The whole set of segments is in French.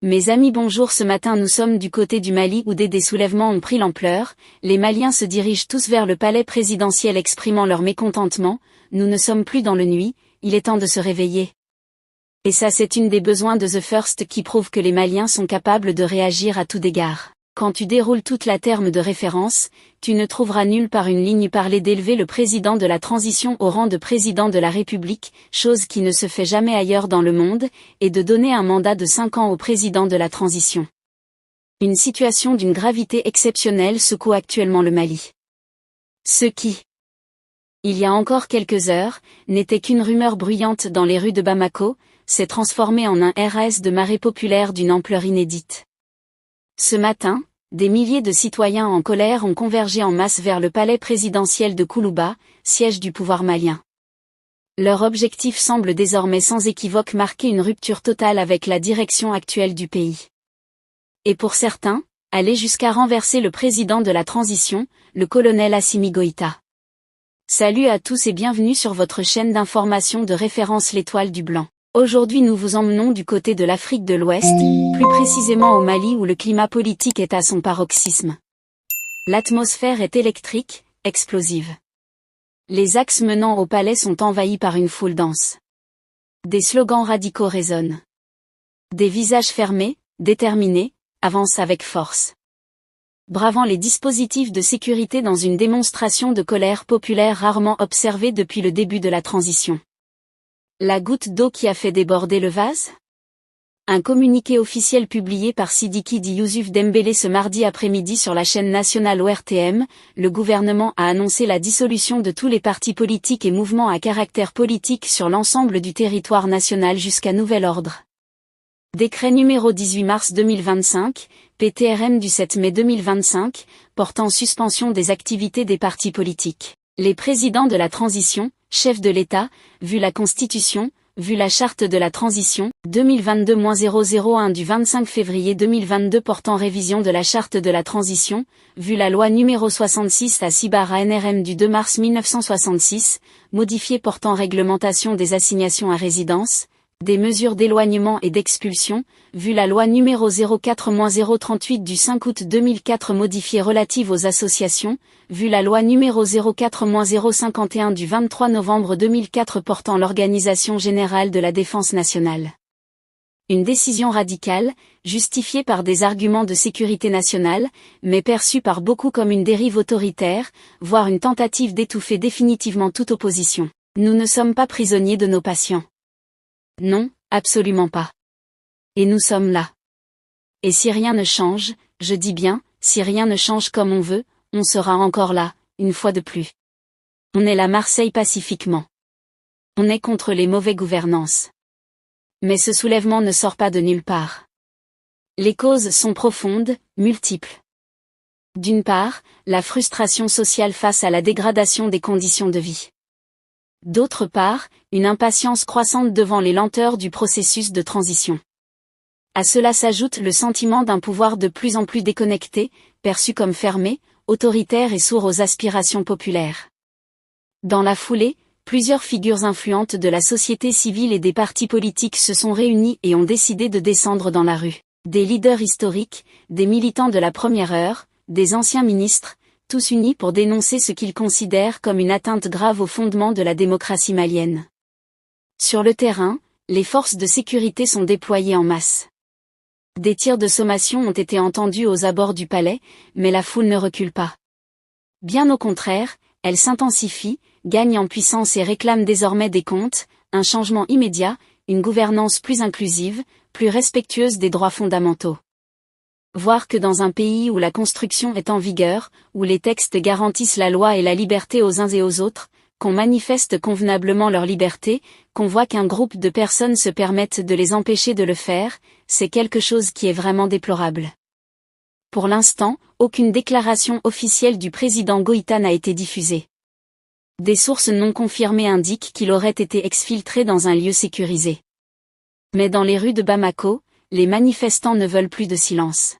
Mes amis, bonjour. Ce matin nous sommes du côté du Mali où des soulèvements ont pris l'ampleur. Les Maliens se dirigent tous vers le palais présidentiel exprimant leur mécontentement. Nous ne sommes plus dans le nuit, il est temps de se réveiller. Et ça, c'est une des besoins de The First qui prouve que les Maliens sont capables de réagir à tout égard. Quand tu déroules toute la terme de référence, tu ne trouveras nulle part une ligne parler d'élever le président de la transition au rang de président de la République, chose qui ne se fait jamais ailleurs dans le monde, et de donner un mandat de 5 ans au président de la transition. Une situation d'une gravité exceptionnelle secoue actuellement le Mali. Ce qui, il y a encore quelques heures, n'était qu'une rumeur bruyante dans les rues de Bamako, s'est transformé en un RAS de marée populaire d'une ampleur inédite. Ce matin, des milliers de citoyens en colère ont convergé en masse vers le palais présidentiel de Koulouba, siège du pouvoir malien. Leur objectif semble désormais sans équivoque marquer une rupture totale avec la direction actuelle du pays. Et pour certains, aller jusqu'à renverser le président de la transition, le colonel Assimi Goïta. Salut à tous et bienvenue sur votre chaîne d'information de référence l'Étoile du Blanc. Aujourd'hui nous vous emmenons du côté de l'Afrique de l'Ouest, plus précisément au Mali où le climat politique est à son paroxysme. L'atmosphère est électrique, explosive. Les axes menant au palais sont envahis par une foule dense. Des slogans radicaux résonnent. Des visages fermés, déterminés, avancent avec force. Bravant les dispositifs de sécurité dans une démonstration de colère populaire rarement observée depuis le début de la transition. La goutte d'eau qui a fait déborder le vase ? Un communiqué officiel publié par Sidiki Di Youssouf Dembélé ce mardi après-midi sur la chaîne nationale ORTM, le gouvernement a annoncé la dissolution de tous les partis politiques et mouvements à caractère politique sur l'ensemble du territoire national jusqu'à nouvel ordre. Décret numéro 18 mars 2025, PTRM du 7 mai 2025, portant suspension des activités des partis politiques. Les présidents de la transition, chefs de l'État, vu la Constitution, vu la Charte de la transition, 2022-001 du 25 février 2022 portant révision de la Charte de la transition, vu la loi numéro 66 à NRM du 2 mars 1966, modifiée portant réglementation des assignations à résidence, des mesures d'éloignement et d'expulsion, vu la loi numéro 04-038 du 5 août 2004 modifiée relative aux associations, vu la loi numéro 04-051 du 23 novembre 2004 portant l'organisation générale de la défense nationale. Une décision radicale, justifiée par des arguments de sécurité nationale, mais perçue par beaucoup comme une dérive autoritaire, voire une tentative d'étouffer définitivement toute opposition. Nous ne sommes pas prisonniers de nos patients. Non, absolument pas. Et nous sommes là. Et si rien ne change, je dis bien, si rien ne change comme on veut, on sera encore là, une fois de plus. On est là Marseille pacifiquement. On est contre les mauvaises gouvernances. Mais ce soulèvement ne sort pas de nulle part. Les causes sont profondes, multiples. D'une part, la frustration sociale face à la dégradation des conditions de vie. D'autre part, une impatience croissante devant les lenteurs du processus de transition. À cela s'ajoute le sentiment d'un pouvoir de plus en plus déconnecté, perçu comme fermé, autoritaire et sourd aux aspirations populaires. Dans la foulée, plusieurs figures influentes de la société civile et des partis politiques se sont réunies et ont décidé de descendre dans la rue. Des leaders historiques, des militants de la première heure, des anciens ministres, tous unis pour dénoncer ce qu'ils considèrent comme une atteinte grave au fondement de la démocratie malienne. Sur le terrain, les forces de sécurité sont déployées en masse. Des tirs de sommation ont été entendus aux abords du palais, mais la foule ne recule pas. Bien au contraire, elle s'intensifie, gagne en puissance et réclame désormais des comptes, un changement immédiat, une gouvernance plus inclusive, plus respectueuse des droits fondamentaux. Voir que dans un pays où la construction est en vigueur, où les textes garantissent la loi et la liberté aux uns et aux autres, qu'on manifeste convenablement leur liberté, qu'on voit qu'un groupe de personnes se permettent de les empêcher de le faire, c'est quelque chose qui est vraiment déplorable. Pour l'instant, aucune déclaration officielle du président Goïta n'a été diffusée. Des sources non confirmées indiquent qu'il aurait été exfiltré dans un lieu sécurisé. Mais dans les rues de Bamako, les manifestants ne veulent plus de silence.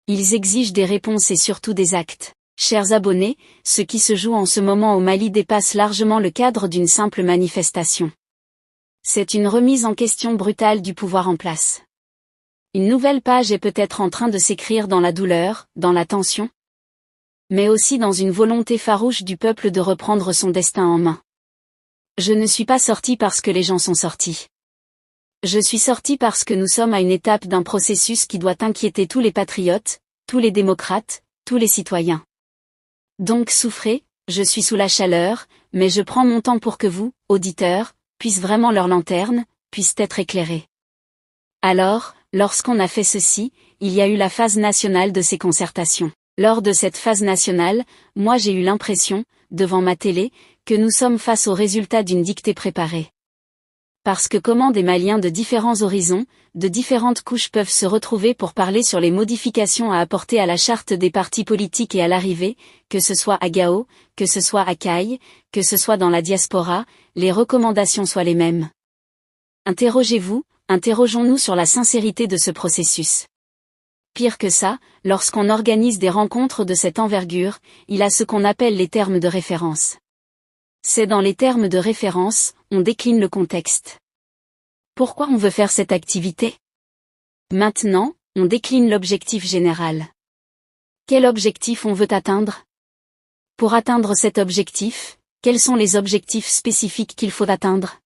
Ils exigent des réponses et surtout des actes. Chers abonnés, ce qui se joue en ce moment au Mali dépasse largement le cadre d'une simple manifestation. C'est une remise en question brutale du pouvoir en place. Une nouvelle page est peut-être en train de s'écrire dans la douleur, dans la tension, mais aussi dans une volonté farouche du peuple de reprendre son destin en main. Je ne suis pas sorti parce que les gens sont sortis. Je suis sorti parce que nous sommes à une étape d'un processus qui doit inquiéter tous les patriotes, tous les démocrates, tous les citoyens. Donc souffrez, je suis sous la chaleur, mais je prends mon temps pour que vous, auditeurs, puissent vraiment leur lanterne, puissent être éclairés. Alors, lorsqu'on a fait ceci, il y a eu la phase nationale de ces concertations. Lors de cette phase nationale, moi j'ai eu l'impression, devant ma télé, que nous sommes face au résultat d'une dictée préparée. Parce que comment des Maliens de différents horizons, de différentes couches peuvent se retrouver pour parler sur les modifications à apporter à la charte des partis politiques et à l'arrivée, que ce soit à Gao, que ce soit à Caille, que ce soit dans la diaspora, les recommandations soient les mêmes. Interrogez-vous, interrogeons-nous sur la sincérité de ce processus. Pire que ça, lorsqu'on organise des rencontres de cette envergure, il a ce qu'on appelle les termes de référence. C'est dans les termes de référence, on décline le contexte. Pourquoi on veut faire cette activité? Maintenant, on décline l'objectif général. Quel objectif on veut atteindre? Pour atteindre cet objectif, quels sont les objectifs spécifiques qu'il faut atteindre?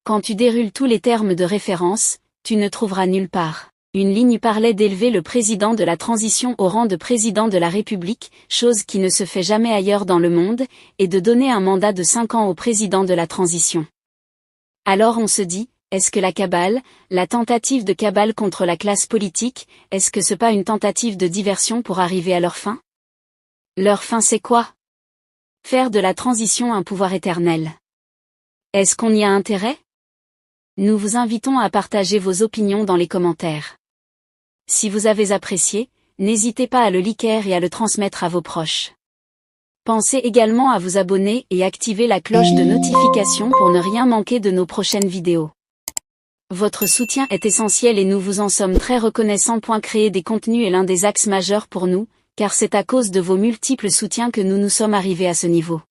Quand tu déroules tous les termes de référence, tu ne trouveras nulle part. Une ligne parlait d'élever le président de la transition au rang de président de la République, chose qui ne se fait jamais ailleurs dans le monde, et de donner un mandat de 5 ans au président de la transition. Alors on se dit, est-ce que la cabale, la tentative de cabale contre la classe politique, est-ce que c'est pas une tentative de diversion pour arriver à leur fin? Leur fin c'est quoi? Faire de la transition un pouvoir éternel. Est-ce qu'on y a intérêt? Nous vous invitons à partager vos opinions dans les commentaires. Si vous avez apprécié, n'hésitez pas à le liker et à le transmettre à vos proches. Pensez également à vous abonner et activer la cloche de notification pour ne rien manquer de nos prochaines vidéos. Votre soutien est essentiel et nous vous en sommes très reconnaissants. Créer des contenus est l'un des axes majeurs pour nous, car c'est à cause de vos multiples soutiens que nous nous sommes arrivés à ce niveau.